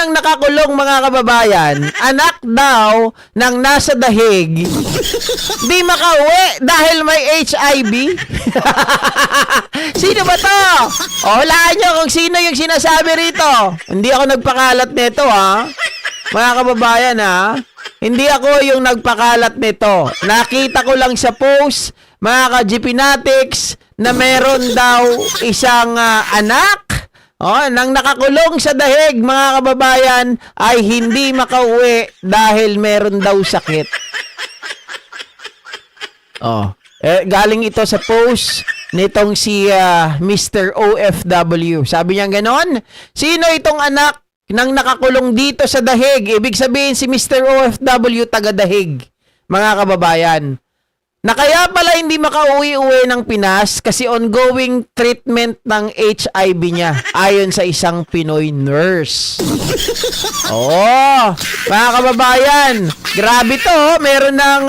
ng nakakulong mga kababayan, anak daw ng nasa dahig, di makauwi dahil may HIV. Sino ba to? O, hulaan nyo kung sino yung sinasabi rito. Hindi ako nagpakalat nito, ha? Mga kababayan, ha? Hindi ako yung nagpakalat nito. Nakita ko lang sa post, mga ka-GPnatics, na meron daw isang anak nang nakakulong sa dahig, mga kababayan, ay hindi makauwi dahil meron daw sakit. Galing ito sa post nitong si Mr. OFW. Sabi niya ganon, sino itong anak nang nakakulong dito sa dahig? Ibig sabihin si Mr. OFW taga-dahig, mga kababayan. Na kaya pala hindi makauwi-uwi ng Pinas kasi ongoing treatment ng HIV niya ayon sa isang Pinoy nurse. Mga kababayan, grabe to. Meron ng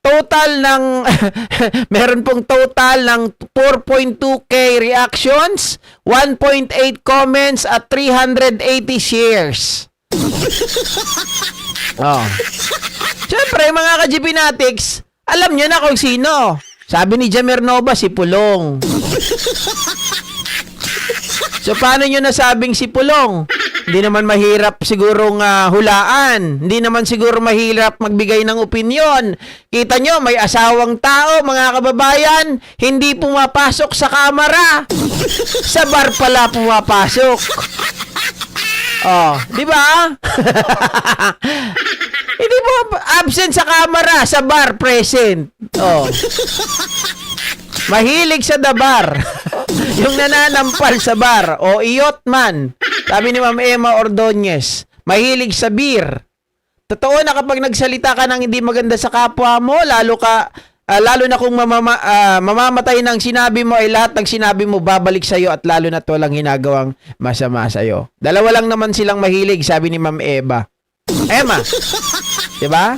total ng meron pong total ng 4.2k reactions, 1.8 comments at 380 shares. Siyempre, mga ka-GPnatics, alam nyo na kung sino. Sabi ni Jamer Nova, si Pulong. So, paano nyo nasabing si Pulong? Hindi naman mahirap sigurong hulaan. Hindi naman siguro mahirap magbigay ng opinyon. Kita nyo, may asawang tao, mga kababayan, hindi pumapasok sa kamera. Sa bar pala pumapasok. Di ba? Hindi mo absent sa camera, sa bar present. Mahilig sa bar. Yung nananampal sa bar. Iyot man. Sabi ni Ma'am Emma Ordonez, mahilig sa beer. Totoo na kapag nagsalita ka ng hindi maganda sa kapwa mo, lalo na kung mamamatay ng sinabi mo, ay lahat ng sinabi mo babalik sa'yo at lalo na walang ginagawang masama sa'yo. Dalawa lang naman silang mahilig, sabi ni Ma'am Emma. Diba?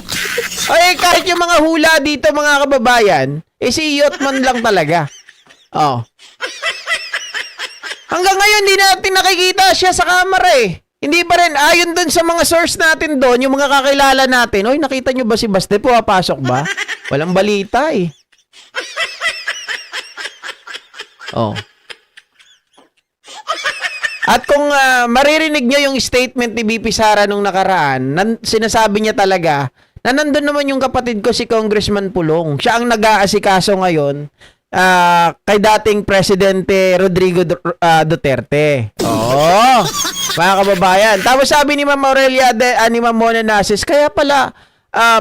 Kahit yung mga hula dito, mga kababayan, si Yotman lang talaga. Hanggang ngayon, hindi natin nakikita siya sa camera eh. Hindi pa rin, ayon dun sa mga source natin doon, yung mga kakilala natin, nakita nyo ba si Baste? Pumapasok ba? Walang balita eh. At kung maririnig nyo yung statement ni BP Sara nung nakaraan, sinasabi niya talaga na nandun naman yung kapatid ko si Congressman Pulong. Siya ang nag-aasikaso ngayon kay dating Presidente Rodrigo Duterte. Mga kababayan. Tapos sabi ni Ma'am Aurelia ni Ma'am Mona Nasis, kaya pala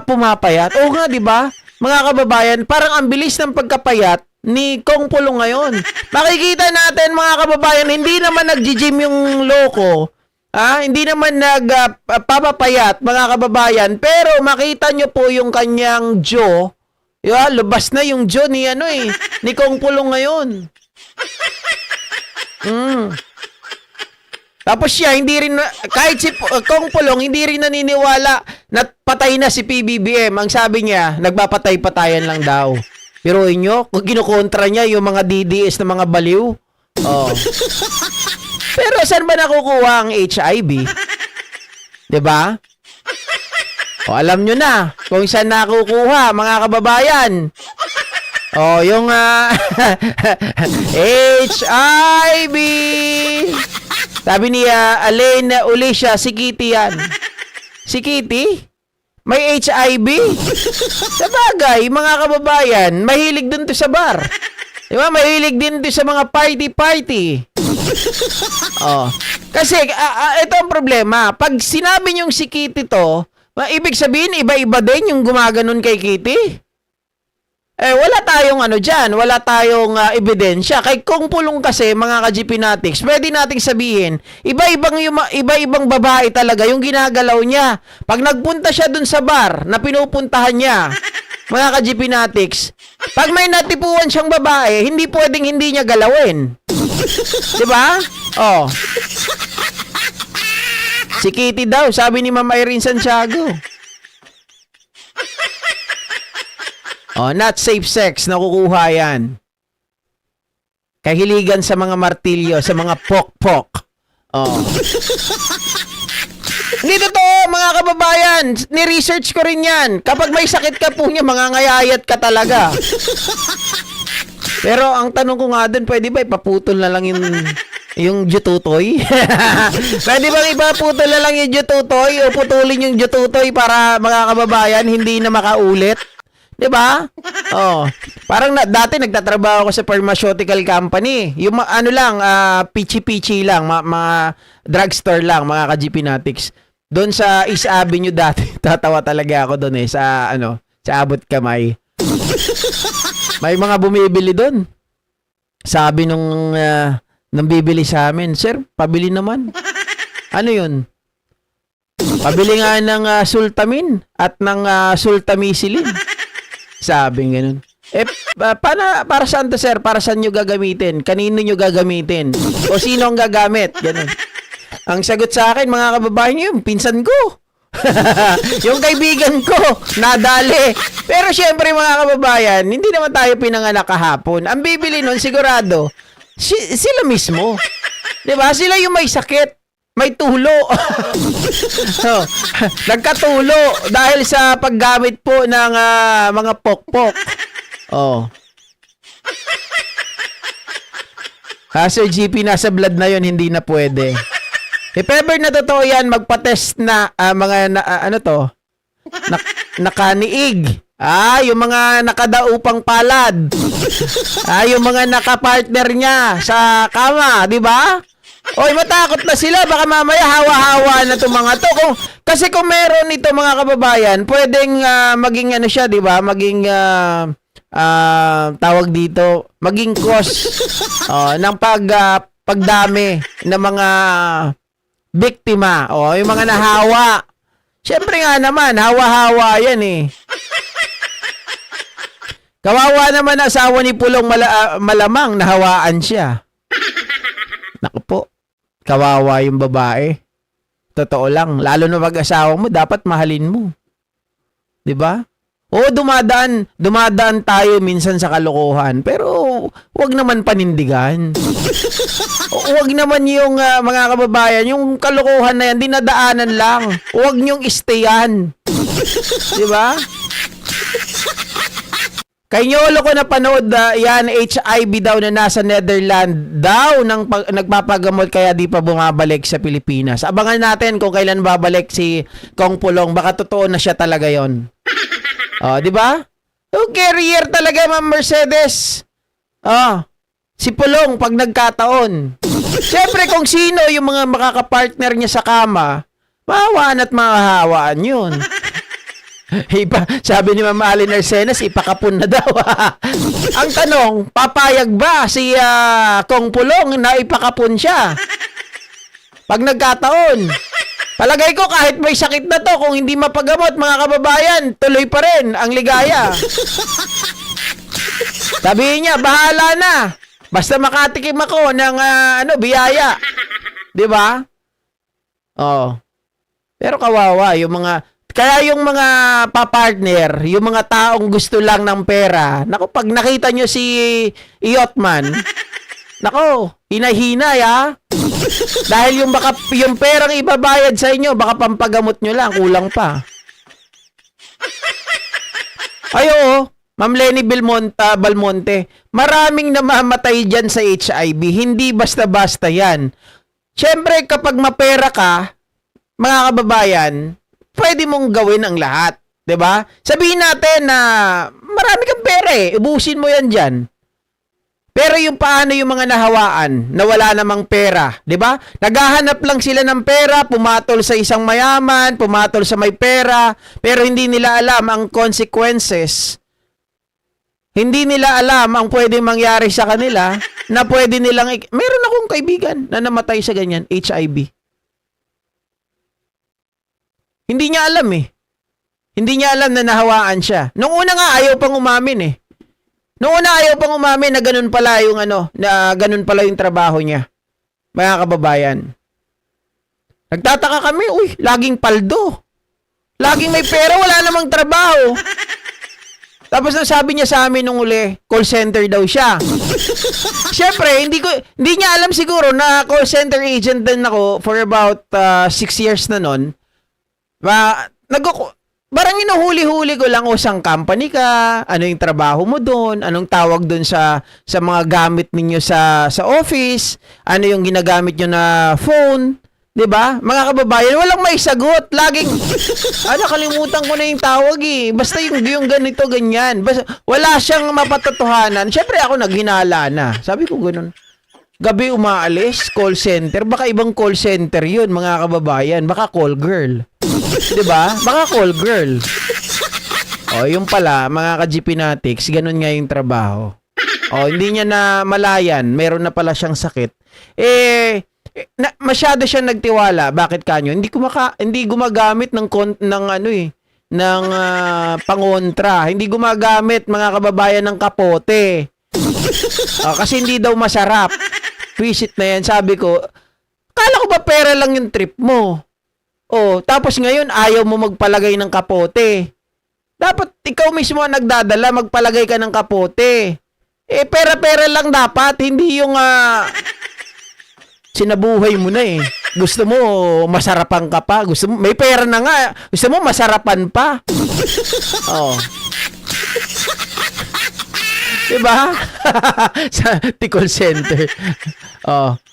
pumapayat. Oo nga, di ba? Mga kababayan, parang ang bilis ng pagkapayat ni Kong Pulong ngayon. Makikita natin, mga kababayan, hindi naman nag-gym yung loko. Hindi naman nagpapapayat, mga kababayan. Pero makita nyo po yung kanyang jaw. Lubas na yung jaw ni ni Kong Pulong ngayon. Tapos siya, hindi rin, kahit si Kong Pulong, hindi rin naniniwala na patay na si PBBM. Ang sabi niya, nagpapatay-patayan lang daw. Pero inyo, kung kinukontra niya yung mga DDS na mga baliw. Pero saan ba nakukuha ang HIV? Diba? Alam nyo na kung saan nakukuha, mga kababayan. Yung HIV. Sabi ni Alain Ulisha, si Kitty yan. Si Kitty? May HIV? Sabagay, mga kababayan, mahilig dun to sa bar. Diba? Mahilig din to sa mga party-party. Kasi, ito ang problema. Pag sinabi niyong si Kitty to, ibig sabihin, iba-iba din yung gumaganon kay Kitty. Wala tayong dyan, wala tayong ebidensya. Kay Kong Pulong kasi, mga ka-GPnatics, pwede nating sabihin, iba-ibang babae talaga yung ginagalaw niya. Pag nagpunta siya dun sa bar na pinupuntahan niya, mga ka-GPnatics, pag may natipuan siyang babae, hindi pwedeng hindi niya galawin. Diba? Si Kitty daw, sabi ni Ma'am Irene Santiago. Not safe sex, nakukuha yan. Kahiligan sa mga martilyo, sa mga pok-pok. Oh. Hindi totoo, mga kababayan. Ni-research ko rin yan. Kapag may sakit ka po niya, mangangayayat ka talaga. Pero ang tanong ko nga dun, pwede ba ipaputol na lang yung jututoy? Pwede bang ipaputol na lang yung jututoy o putulin yung jututoy para mga kababayan hindi na makaulit? 'Di ba? Oh. Parang dati nagtatrabaho ako sa pharmaceutical company. Yung ano lang, pichi-pichi lang, mga drugstore lang, mga ka-GPnatics. Doon sa East Avenue dati, tatawa talaga ako doon sa sa abot kamay. May mga bumibili doon. Sabi nung bibili sa amin, "Sir, pabili naman." Ano 'yun? Pabili nga ng Sultamin at ng Sultamicillin. Sabi ganun. Para saan to, sir? Para saan nyo gagamitin? Kanino nyo gagamitin? O sino ang gagamit? Ganun. Ang sagot sa akin, mga kababayan, yung pinsan ko. Yung kaibigan ko, nadali. Pero syempre, mga kababayan, hindi naman tayo pinanganak kahapon. Ang bibili nun, sigurado, sila mismo. Diba? Sila yung may sakit. May tulo. So, nagkatulo dahil sa paggamit po ng mga pokpok. Oh. Sir GP, nasa blood na yon, hindi na pwede. If ever na totoo yan, magpa-test na nakaniig. Yung mga nakadaupang palad. Yung mga nakapartner niya sa kama, di ba? Oy, matakot na sila. Baka mamaya hawa-hawa na itong mga to. Kasi kung meron ito, mga kababayan, pwedeng maging siya, di ba? Maging, tawag dito, maging cause ng pagdami ng mga biktima. Yung mga nahawa. Siyempre nga naman, hawa-hawa yan eh. Kawawa naman asawa ni Pulong, malamang nahawaan siya. Naku po, kawawa yung babae. Totoo lang, lalo na mag-asawa mo, dapat mahalin mo. 'Di ba? Oo, dumadaan tayo minsan sa kalokohan, pero wag naman panindigan. Wag naman yung mga kababayan, yung kalokohan na yan, dinadaanan lang. Wag niyong istayan. 'Di ba? Kay Nyolo ko napanood yan, HIV daw na nasa Netherlands daw nagpapagamot kaya di pa bumabalik sa Pilipinas. Abangan natin kung kailan babalik si Kong Pulong. Baka totoo na siya talaga yon. Di ba? Carrier talaga, Ma'am Mercedes. Si Pulong pag nagkataon. Siyempre kung sino yung mga makakapartner niya sa kama, mahawaan at mahahawaan yun. Sabi ni Ma'am Allen Arsenas, ipakapon na daw. Ang tanong, papayag ba si Kong Pulong na ipakapon siya? Pag nagkataon, palagay ko kahit may sakit na to, kung hindi mapagamot, mga kababayan, tuloy pa rin ang ligaya. Sabihin niya, bahala na. Basta makatikim ako ng biyaya. 'Di ba? Pero kawawa yung mga kaya yung mga papartner, yung mga taong gusto lang ng pera, naku, pag nakita nyo si Iotman, naku, hinay-hinay Dahil yung perang ibabayad sa inyo, baka pampagamot nyo lang, kulang pa. Ma'am Lenny Balmonte, maraming namamatay dyan sa HIV, hindi basta-basta yan. Siyempre, kapag mapera ka, mga kababayan, pwede mong gawin ang lahat, 'di ba? Sabihin natin na marami kang pera ubusin mo 'yan diyan. Pero yung paano yung mga nahawaan na wala namang pera, 'di ba? Naghahanap lang sila ng pera, pumatol sa isang mayaman, pumatol sa may pera, pero hindi nila alam ang consequences. Hindi nila alam ang pwedeng mangyari sa kanila na pwede nilang meron akong kaibigan na namatay sa ganyan, HIV. Hindi niya alam Hindi niya alam na nahawaan siya. Nung una nga ayaw pang umamin Nung una ayaw pang umamin na ganun pala yung na ganun pala yung trabaho niya. Mga kababayan. Nagtataka kami, laging paldo. Laging may pera, wala namang trabaho. Tapos ang sabi niya sa amin nung uli, call center daw siya. Siyempre, hindi niya alam siguro na call center agent din ako for about 6 years na nun. Barang inuhuli-huli ko lang, saan company ka, ano yung trabaho mo doon, anong tawag doon sa mga gamit ninyo sa office, ano yung ginagamit nyo na phone, 'di ba? Mga kababayan, walang may sagot. Laging nakalimutan ko na yung tawag eh. Basta yung ganito ganyan. Basta wala siyang mapatotohanan. Syempre ako naghinala na. Sabi ko ganoon. Gabi umaalis, call center, baka ibang call center 'yun, mga kababayan, baka call girl. 'Di ba? Baka call girl. Yung pala, mga ka-GPnatics, ganun nga yung trabaho. Hindi niya na malayan, meron na pala siyang sakit. Masyado siya nagtiwala. Bakit kanyo? Hindi gumagamit ng pangontra. Hindi gumagamit, mga kababayan, ng kapote. Kasi hindi daw masarap. Visit na yan. Sabi ko, kala ko ba pera lang yung trip mo? Tapos ngayon ayaw mo magpalagay ng kapote. Dapat ikaw mismo ang nagdadala, magpalagay ka ng kapote. Pera-pera lang dapat, hindi yung sinabuhay mo na eh. Gusto mo masarapan ka pa, gusto mo may pera na nga, gusto mo masarapan pa. Diba? Sa call center.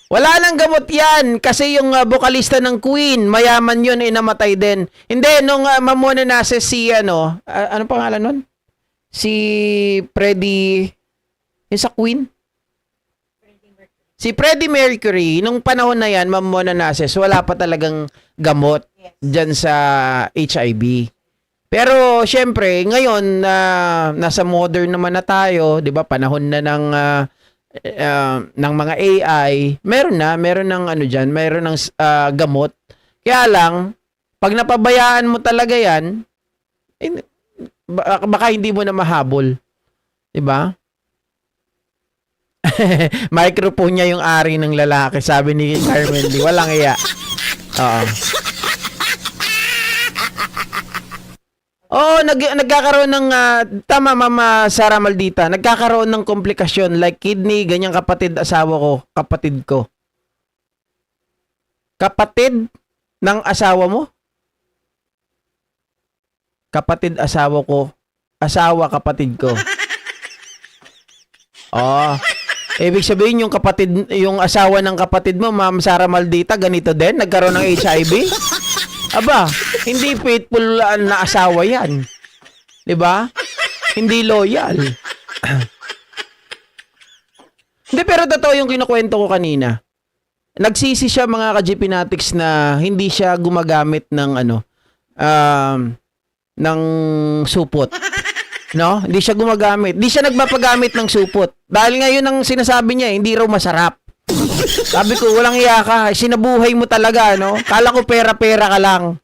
Wala nang gamot yan kasi yung bokalista ng Queen, mayaman yun, namatay din. Hindi, nung mamuna nasa si ano pangalan nun? Si Freddie, yung sa Queen? Si Freddie Mercury, nung panahon na yan, mamuna nasa, wala pa talagang gamot dyan sa HIV. Pero syempre, ngayon nasa modern naman na tayo, 'di ba? Panahon na ng mga AI, meron ng meron ng gamot. Kaya lang, pag napabayaan mo talaga 'yan, baka hindi mo na mahabol. 'Di ba? Microphone niya yung ari ng lalaki, sabi ni Carmen Lee. Walang iya. Nagkakaroon ng tama, Mama Sara Maldita, nagkakaroon ng komplikasyon like kidney, ganyang kapatid ko. Kapatid ng asawa mo? Kapatid asawa ko. Asawa kapatid ko. Ibig sabihin yung asawa ng kapatid mo, Ma'am Sara Maldita, ganito din, nagkaroon ng HIV? Aba, hindi faithful na asawa yan. 'Di ba? Hindi loyal. Hindi, pero totoo yung kinukwento ko kanina. Nagsisi siya, mga ka-GPnatics, na hindi siya gumagamit ng ng supot. No? Hindi siya gumagamit. Hindi siya nagpapagamit ng supot. Dahil ngayon ang sinasabi niya, hindi raw masarap. Sabi ko, walang iya ka. Sinabuhay mo talaga, no? Kala ko pera-pera ka lang.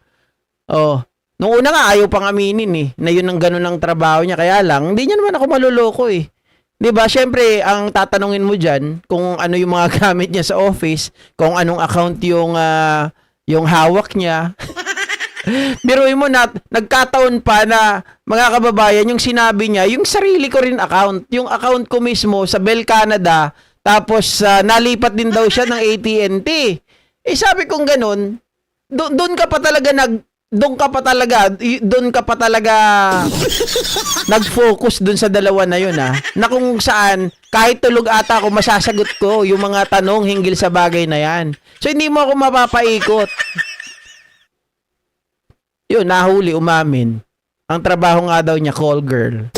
Nung una nga, ayaw pang aminin na yun ang ganun ang trabaho niya. Kaya lang, hindi niya naman ako maluloko eh. 'Di ba? Syempre, ang tatanungin mo diyan kung ano yung mga gamit niya sa office, kung anong account yung hawak niya. Biruin mo na, nagkataon pa na, mga kababayan, yung sinabi niya, yung sarili ko rin account, yung account ko mismo sa Bell Canada, tapos nalipat din daw siya ng AT&T. Sabi kong ganun, doon ka pa talaga nag-focus doon sa dalawa na yun na kung saan kahit tulog ata ako, masasagot ko yung mga tanong hinggil sa bagay na yan. So hindi mo ako mapapaikot. Yun, nahuli, umamin. Ang trabaho nga daw niya, call girl.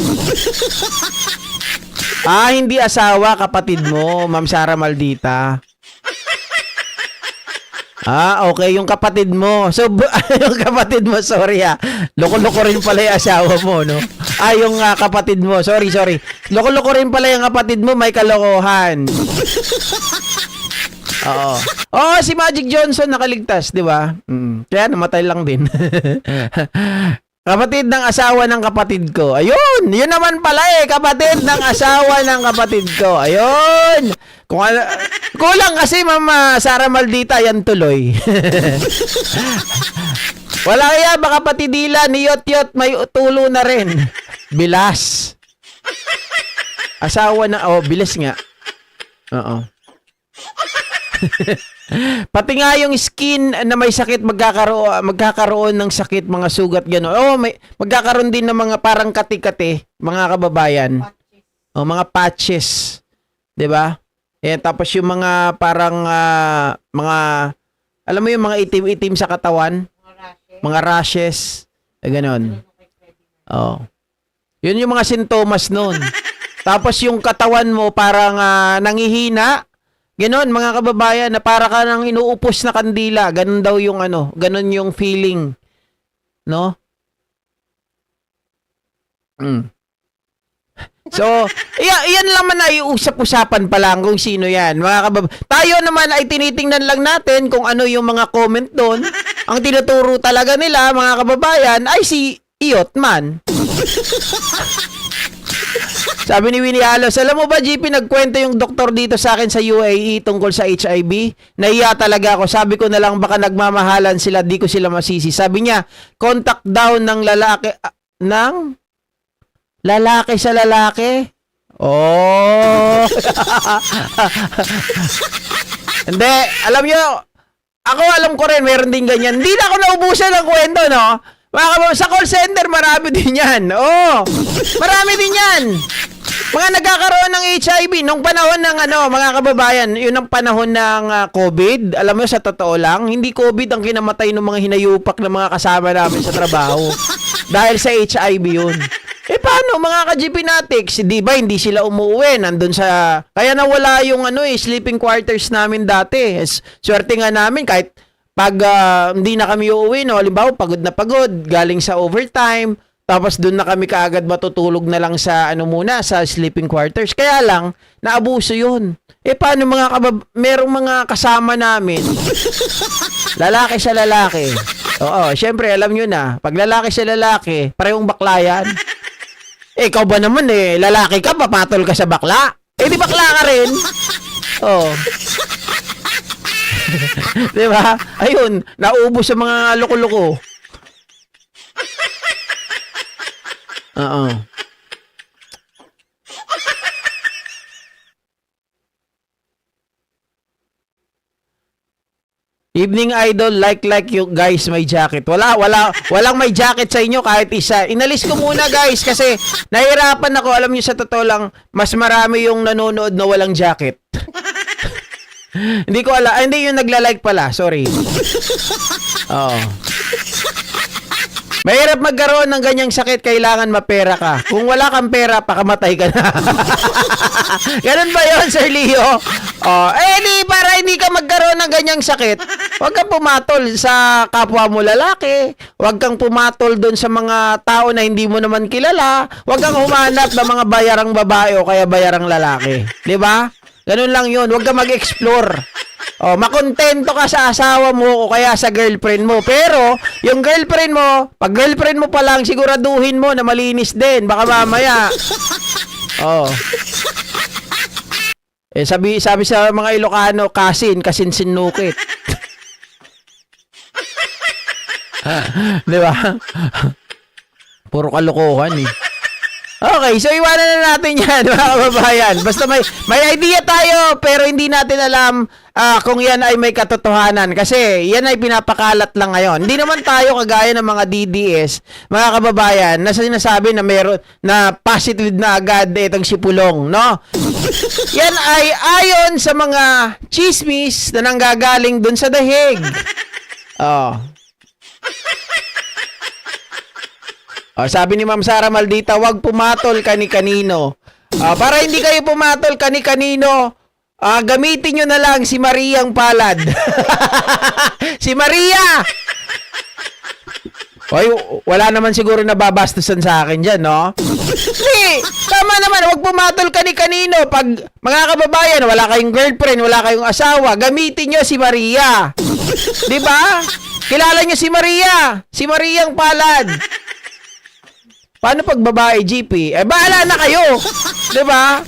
Hindi asawa, kapatid mo, Ma'am Sara Maldita. Okay, yung kapatid mo. So, yung kapatid mo, sorry Loko-loko rin pala yung asawa mo, no? Yung kapatid mo, sorry. Loko-loko rin pala yung kapatid mo, may kalokohan. Si Magic Johnson nakaligtas, di ba? Kaya namatay lang din. Kapatid ng asawa ng kapatid ko. Ayun, yun naman pala kapatid ng asawa ng kapatid ko. Ayun. Kulang kasi, Mama Sara Maldita, yan tuloy. Wala kaya, baka pati dila ni Yot-Yot may tulo na rin. Bilas. Asawa na, bilas nga. Oo. Pati nga yung skin na may sakit magkakaroon ng sakit, mga sugat gano'n. Magkakaroon din ng mga parang kati-kati, mga kababayan. Mga patches. 'Di ba? Tapos yung mga parang mga alam mo yung mga itim-itim sa katawan, mga rashes, gano'n. Yun yung mga sintomas noon. Tapos yung katawan mo parang nangihina. Ganon, mga kababayan, na para ka nang inuupos na kandila. Ganon daw yung ganon yung feeling. No? So, yan lang man ay usap-usapan pa lang kung sino yan. Mga tayo naman ay tinitingnan lang natin kung ano yung mga comment doon. Ang tinuturo talaga nila, mga kababayan, ay si Iyot man. Sabi ni Winnie Alos, alam mo ba, GP, nagkwento yung doktor dito sa akin sa UAE tungkol sa HIV? Nahiya talaga ako. Sabi ko na lang baka nagmamahalan sila, di ko sila masisi. Sabi niya, contact daw ng lalaki, lalaki sa lalaki? Oh! Hindi, alam nyo, ako alam ko rin, meron din ganyan. Hindi na ako naubusan ng kwento, no? Sa call center, marami din yan. Marami din yan. Mga nagkakaroon ng HIV nung panahon ng mga kababayan, yun ang panahon ng COVID. Alam mo, sa totoo lang, hindi COVID ang kinamatay ng mga hinayupak na mga kasama namin sa trabaho. Dahil sa HIV yun. Paano mga ka-GP Natics? Di ba hindi sila umuwi? Nandun sa... Kaya nawala yung sleeping quarters namin dati. Swerte nga namin kahit pag hindi na kami uuwi, no? Halimbawa, pagod na pagod, galing sa overtime, tapos doon na kami kaagad matutulog na lang sa sa sleeping quarters. Kaya lang, naabuso yun. Paano merong mga kasama namin, lalaki sa lalaki. Oo, syempre, alam nyo na, pag lalaki sa lalaki, parehong bakla yan. Ikaw ba naman lalaki ka, papatol ka sa bakla? Di bakla ka rin. Oo. Diba? Ayun, naubos sa mga loko-loko. Oo. Evening Idol, like you guys may jacket. Walang may jacket sa inyo kahit isa. Inalis ko muna guys kasi nahirapan ako. Alam niyo, sa totoo lang, mas marami yung nanonood na walang jacket. Hindi ko alam. Hindi yung nagla-like pala. Sorry. Oo. Mahirap magkaroon ng ganyang sakit, kailangan mapera ka. Kung wala kang pera, pakamatay ka na. Ganun ba yun, Sir Leo? Para hindi ka magkaroon ng ganyang sakit, huwag kang pumatol sa kapwa mo lalaki, huwag kang pumatol doon sa mga tao na hindi mo naman kilala, huwag kang humanap ng mga bayarang babae o kaya bayarang lalaki. Diba? Ganun lang yun. Huwag kang mag-explore. Makontento ka sa asawa mo o kaya sa girlfriend mo. Pero, yung girlfriend mo, pag girlfriend mo pa lang, siguraduhin mo na malinis din. Baka mamaya. Sabi sa mga Ilocano, kasin sinukit. Di ba? Puro kalokohan Okay, so iwanan na natin yan, mga kababayan. Basta may idea tayo, pero hindi natin alam kung yan ay may katotohanan. Kasi yan ay pinapakalat lang ngayon. Hindi naman tayo kagaya ng mga DDS, mga kababayan, na sinasabi na meron na positive na agad itong si Pulong, no? Yan ay ayon sa mga chismis na nanggagaling dun sa dahig. Sabi ni Ma'am Sara Maldita, wag pumatol kani-kanino. Para hindi kayo pumatol kani-kanino, gamitin nyo na lang si Mariang Palad. Si Maria! Wala naman siguro nababastusan sa akin dyan, no? Hindi! Tama naman, wag pumatol kani-kanino. Pag, mga kababayan, wala kayong girlfriend, wala kayong asawa, gamitin nyo si Maria. Diba? Kilala nyo si Maria. Si Mariang Palad. Paano pag babae, GP? Bahala na kayo. Diba?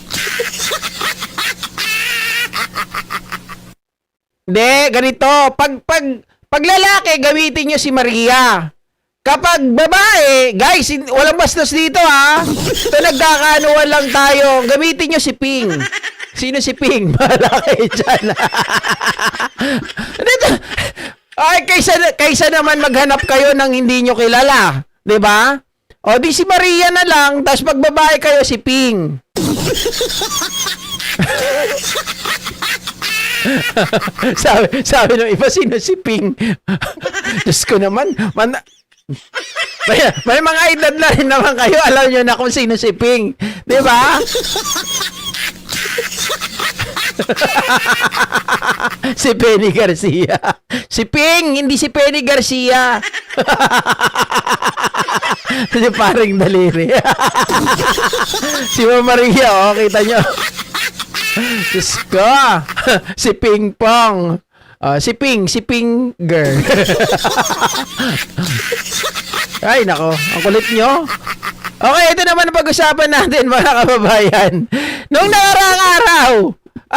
Hindi, ganito. Pag lalaki, gamitin nyo si Maria. Kapag babae, guys, walang bastos dito ha. Ito nagkakaanuan lang tayo. Gamitin nyo si Ping. Sino si Ping? Bahala kayo dyan. Ay, kaysa naman maghanap kayo ng hindi nyo kilala. 'Di ba? O di si Maria na lang, tapos pag babae kayo si Ping. sabi ng iba, sino si Ping? Diyos ko naman, may mga edad na rin naman kayo, alam nyo na kung sino si Ping. Di ba? Si Penny Garcia. Si Ping, hindi si Penny Garcia. Si paring daliri. Si Mama Maria, oh, kita nyo. Diyos ko. Si Ping Pong. Si Ping girl. Ay, nako. Ang kulit nyo. Okay, ito naman ang pag-usapan natin, mga kababayan. Nung nakaraang araw,